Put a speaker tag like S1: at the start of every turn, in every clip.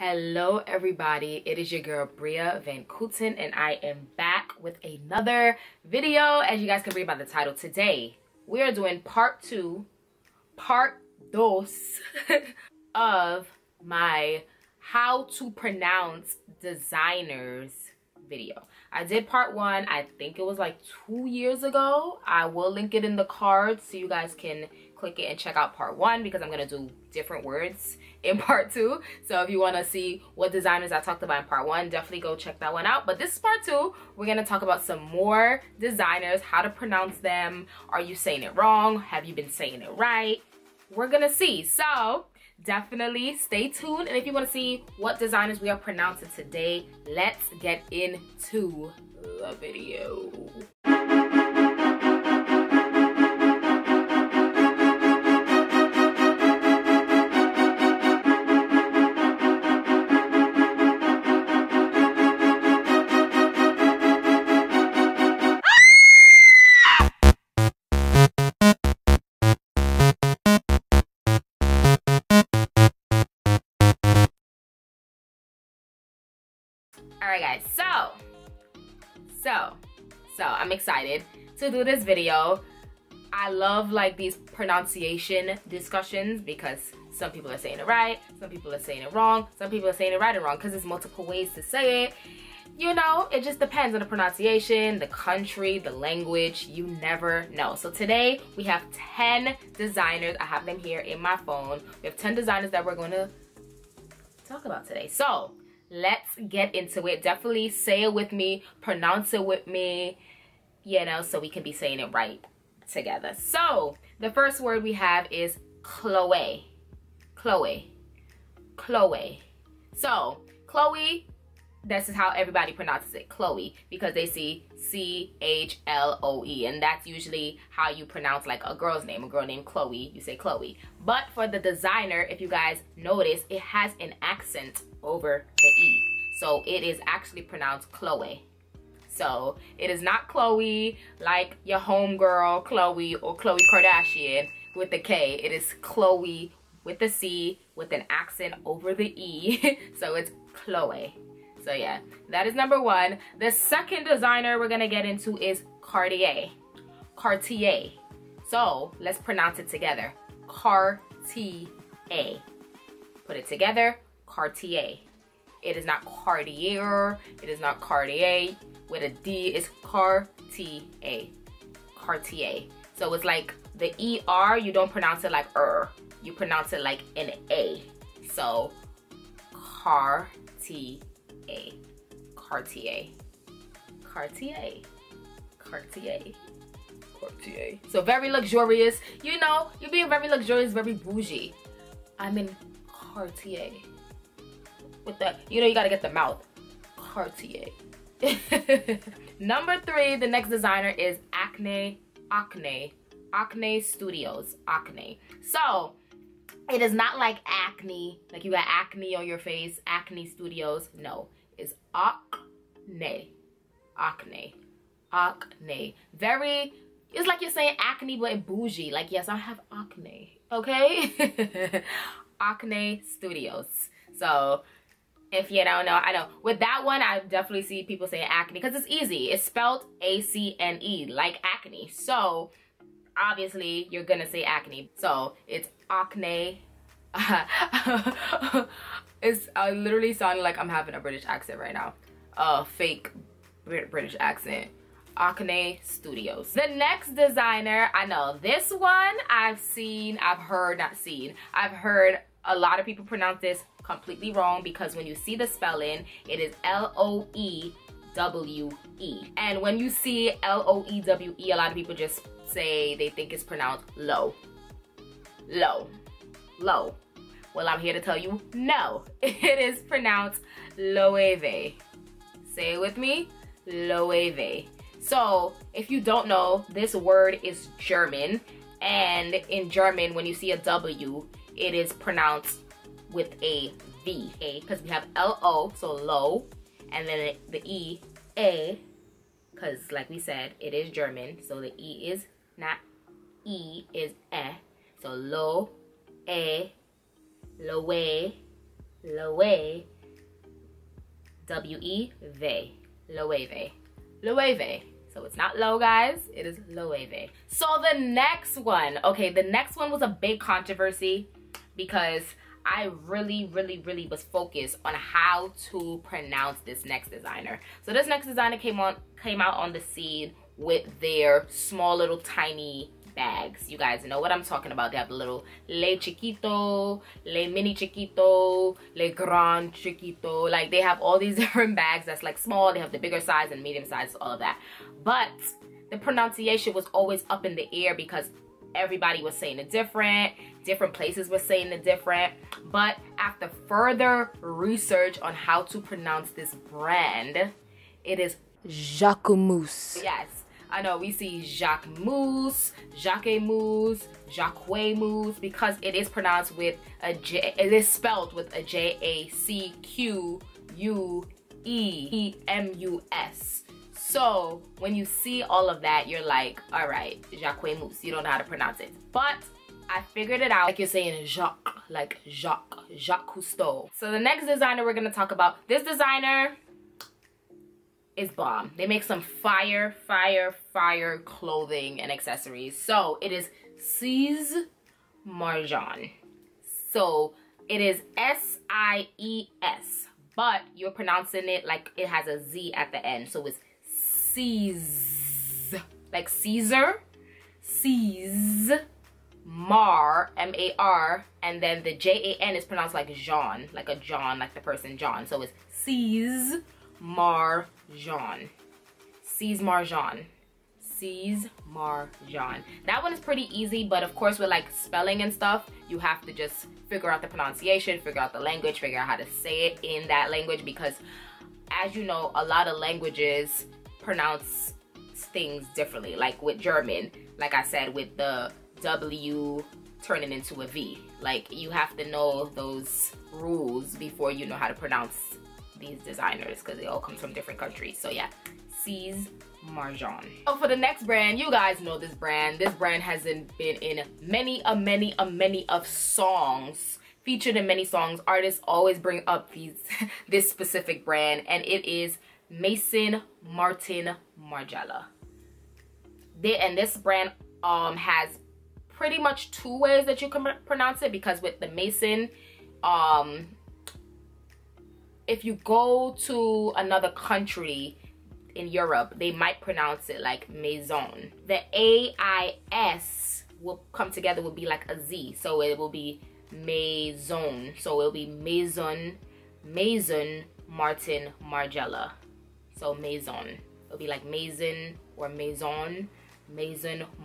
S1: Hello everybody, it is your girl Bria Van Kooten and I am back with another video. As you guys can read by the title, today we are doing part dos of my how to pronounce designers video. I did part one, I think it was like 2 years ago. I will link it in the cards so you guys can click it and check out part one, because I'm gonna do different words in part two. So if you want to see what designers I talked about in part one, definitely go check that one out. But this is part two. We're gonna talk about some more designers, how to pronounce them. Are you saying it wrong? Have you been saying it right? We're gonna see. So definitely stay tuned, and if you want to see what designers we are pronouncing today, let's get into the video. Alright guys, so I'm excited to do this video. I love like these pronunciation discussions because some people are saying it right, some people are saying it wrong, some people are saying it right and wrong because there's multiple ways to say it. You know, it just depends on the pronunciation, the country, the language, you never know. So today we have 10 designers. I have them here in my phone. We have 10 designers that we're going to talk about today. So let's get into it. Definitely say it with me, pronounce it with me, you know, so we can be saying it right together. So the first word we have is Chloe. Chloe. Chloe. So Chloe, this is how everybody pronounces it, Chloe, because they see C-H-L-O-E, and that's usually how you pronounce like a girl's name. A girl named Chloe, you say Chloe. But for the designer, if you guys notice, it has an accent over the E. So it is actually pronounced Chloe. So it is not Chloe like your homegirl Chloe or Khloe Kardashian with the K. It is Chloe with the C with an accent over the E. So it's Chloe. So yeah, that is number one. The second designer we're gonna get into is Cartier. Cartier. So let's pronounce it together. Cartier. Put it together. Cartier. It is not Cartier. It is not Cartier. With a D, it's Cartier. Cartier. So it's like the ER, you don't pronounce it like you pronounce it like an A. So Cartier. Cartier. Cartier. Cartier. Cartier. So very luxurious. You know, you're being very luxurious, very bougie. I'm in Cartier. With the, you know, you gotta get the mouth. Cartier. Number three, the next designer is Acne Studios. Acne. So it is not like acne, like you got acne on your face, Acne Studios. No, it's acne. Acne. Acne. Very, it's like you're saying acne but in bougie. Like, yes, I have acne. Okay? Acne Studios. So if you don't know, I know. With that one, I definitely see people saying acne because it's easy. It's spelled A-C-N-E, like acne. So obviously you're gonna say acne. So it's acne. It's literally sounding like I'm having a British accent right now. Fake British accent. Acne Studios. The next designer, I know this one I've heard a lot of people pronounce this completely wrong, because when you see the spelling, it is L-O-E-W-E. And when you see L-O-E-W-E, a lot of people just say they think it's pronounced low. Low. Low. Well, I'm here to tell you, no. It is pronounced Loewe. Say it with me, Loewe. So, if you don't know, this word is German. And in German, when you see a W, it is pronounced with a V, because we have L-O, so low, and then the E, A, because like we said, it is German, so the E is not E, is E. So lo, E, Loewe, Loewe, W-E-V. Loewe. Loewe. So it's not low, guys. It is Loewe. So the next one. Okay, the next one was a big controversy because I really was focused on how to pronounce this next designer. So this next designer came out on the scene with their small little tiny bags. You guys know what I'm talking about. They have the little Le Chiquito, Le Mini Chiquito, Le Grand Chiquito. Like they have all these different bags that's like small. They have the bigger size and medium size, all of that. But the pronunciation was always up in the air because everybody was saying it different places were saying it different. But after further research on how to pronounce this brand, it is Jacquemus. Yes, I know we see Jacquemus, Jacquemus, because it is pronounced with a J. It is spelled with a Jacquemus. So when you see all of that, you're like, all right, Jacquemus. You don't know how to pronounce it, but I figured it out. Like you're saying Jacques, like Jacques Cousteau. So the next designer we're gonna talk about, this designer is bomb. They make some fire clothing and accessories. So it is Sies Marjan. So it is S-I-E-S, but you're pronouncing it like it has a Z at the end. So it's Sies, like Caesar, Sies Mar, M-A-R, and then the J-A-N is pronounced like Jean, like a John, like the person John. So it's Sies Marjan. Sies Marjan. Sies Marjan. That one is pretty easy, but of course with like spelling and stuff, you have to just figure out the pronunciation, figure out the language, figure out how to say it in that language, because as you know, a lot of languages pronounce things differently. Like with German, like I said, with the W turning into a V. Like you have to know those rules before you know how to pronounce these designers, because they all come from different countries. So yeah, Sies Marjan. So for the next brand, you guys know this brand. This brand has been in many of songs, featured in many songs. Artists always bring up this specific brand, and it is Maison Martin Margiela. And this brand has pretty much two ways that you can pronounce it, because with the Maison, if you go to another country in Europe, they might pronounce it like Maison. The A-I-S will come together, will be like a Z, so it will be Maison. So it will be Maison Martin Margiela. So Maison, it'll be like Maison or Maison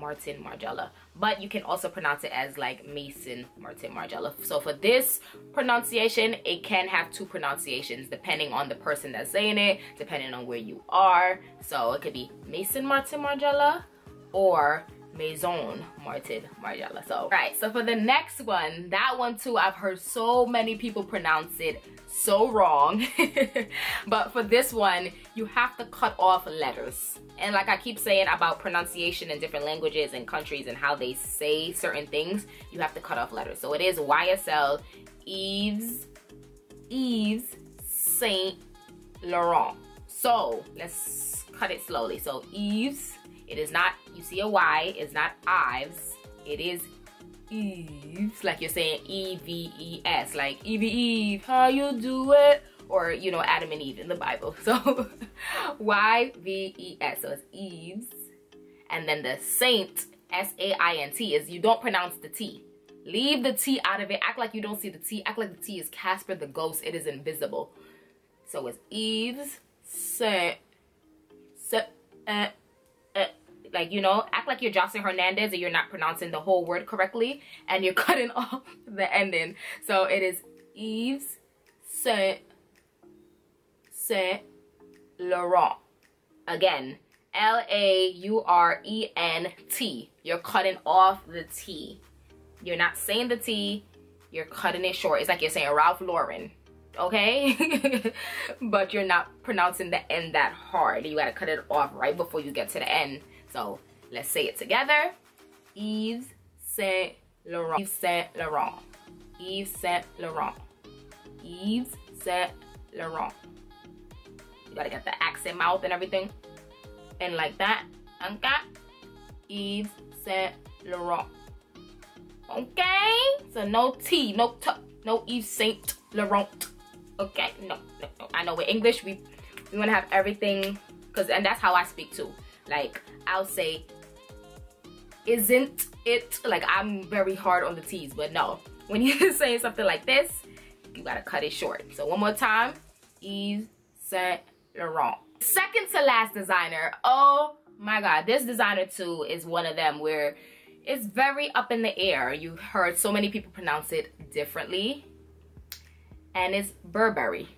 S1: Martin Margiela, but you can also pronounce it as like Maison Martin Margiela. So for this pronunciation, it can have two pronunciations depending on the person that's saying it, depending on where you are. So it could be Maison Martin Margiela or Maison Martin Margiela. So right, so for the next one, that one too, I've heard so many people pronounce it so wrong. But for this one, you have to cut off letters. And like I keep saying about pronunciation in different languages and countries and how they say certain things, you have to cut off letters. So it is YSL Yves Saint Laurent. So let's cut it slowly. So Yves, it is not, you see a Y, it's not Ives, it is Yves, like you're saying E-V-E-S, like Eve, how you do it? Or, you know, Adam and Eve in the Bible. So Y-V-E-S, so it's Yves. And then the Saint, S-A-I-N-T, is you don't pronounce the T. Leave the T out of it. Act like you don't see the T. Act like the T is Casper the Ghost. It is invisible. So it's Yves Saint, like, you know, act like you're Jocelyn Hernandez and you're not pronouncing the whole word correctly and you're cutting off the ending. So it is Yves Saint Laurent. Again, L-A-U-R-E-N-T. You're cutting off the T. You're not saying the T, you're cutting it short. It's like you're saying Ralph Lauren, okay? But you're not pronouncing the N that hard. You gotta cut it off right before you get to the end. So let's say it together. Yves Saint Laurent. Yves Saint Laurent. Yves Saint Laurent. Yves Saint Laurent. You gotta get the accent mouth and everything. And like that. Okay? Yves Saint Laurent. Okay? So no T, no T, no Yves Saint Laurent. Okay? No. I know with English, we want to have everything, and that's how I speak too. Like, I'll say, isn't it? Like, I'm very hard on the T's, but no. When you're saying something like this, you gotta cut it short. So one more time, Yves Saint Laurent. Second to last designer. Oh my God, this designer too is one of them where it's very up in the air. You've heard so many people pronounce it differently, and it's Burberry.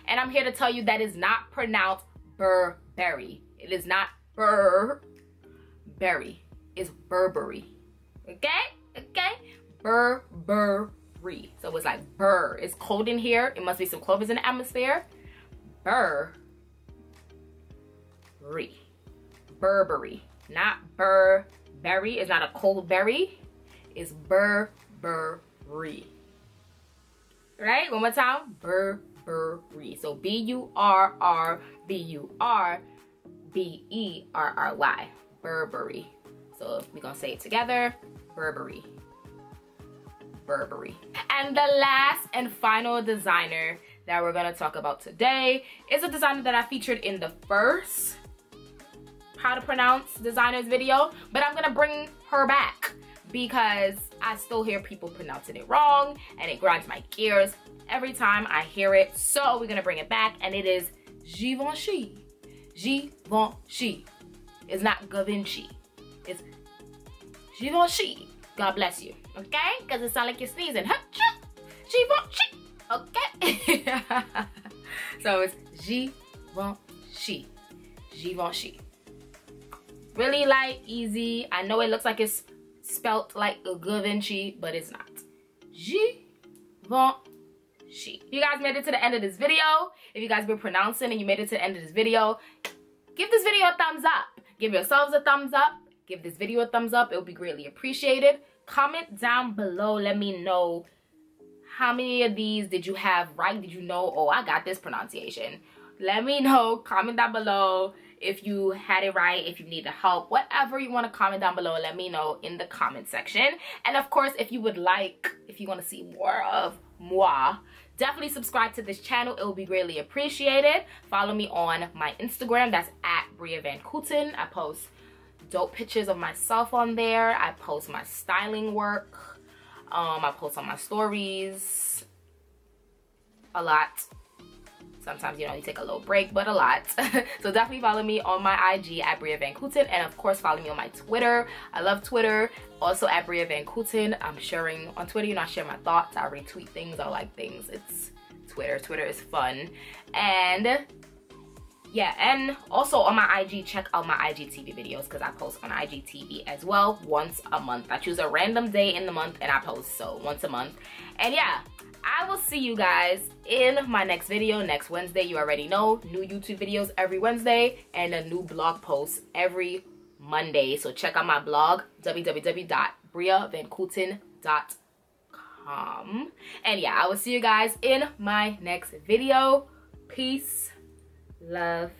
S1: And I'm here to tell you that is not pronounced Burberry. It is not Burberry. It's Burberry. Okay? Okay? Burberry. So it's like Burr. It's cold in here. It must be some clovers in the atmosphere. Burberry. Burberry. Not Burberry. It's not a cold berry. It's Burberry. Right? One more time. Burberry. So B-U-R-R-B-U-R-B-E-R-R-Y. Burberry. So we're gonna say it together. Burberry. Burberry. And the last and final designer that we're gonna talk about today is a designer that I featured in the first how to pronounce designers video, but I'm gonna bring her back because I still hear people pronouncing it wrong and it grinds my gears every time I hear it. So we're gonna bring it back, and it is Givenchy. Givenchy. It's not Givenchy. It's Givenchy. God bless you. Okay? Because it sounds like you're sneezing. Givenchy. Okay? So it's Givenchy. Givenchy. Really light, easy. I know it looks like it's spelt like a Givenchy, but it's not. Givenchy. You guys made it to the end of this video. If you guys been pronouncing and you made it to the end of this video, give this video a thumbs up. Give yourselves a thumbs up. Give this video a thumbs up. It would be greatly appreciated. Comment down below. Let me know how many of these did you have right. Did you know, oh, I got this pronunciation? Let me know. Comment down below if you had it right, if you needed help, whatever you want to comment down below. Let me know in the comment section. And of course, if you would like, if you want to see more of moi, definitely subscribe to this channel. It will be greatly appreciated. Follow me on my Instagram. That's at Bria Van Kooten. I post dope pictures of myself on there. I post my styling work. I post on my stories a lot. Sometimes, you know, you take a little break, but a lot. So definitely follow me on my IG at Bria Van Kooten, and of course follow me on my Twitter. I love Twitter. Also at Bria Van Kooten. I'm sharing on Twitter. You know, I share my thoughts. I retweet things. I like things. It's Twitter. Twitter is fun. And yeah, and also on my IG, check out my IGTV videos because I post on IGTV as well once a month. I choose a random day in the month and I post, so once a month. And yeah, I will see you guys in my next video next Wednesday. You already know, new YouTube videos every Wednesday and a new blog post every Monday. So check out my blog, www.briavankooten.com. And yeah, I will see you guys in my next video. Peace, love,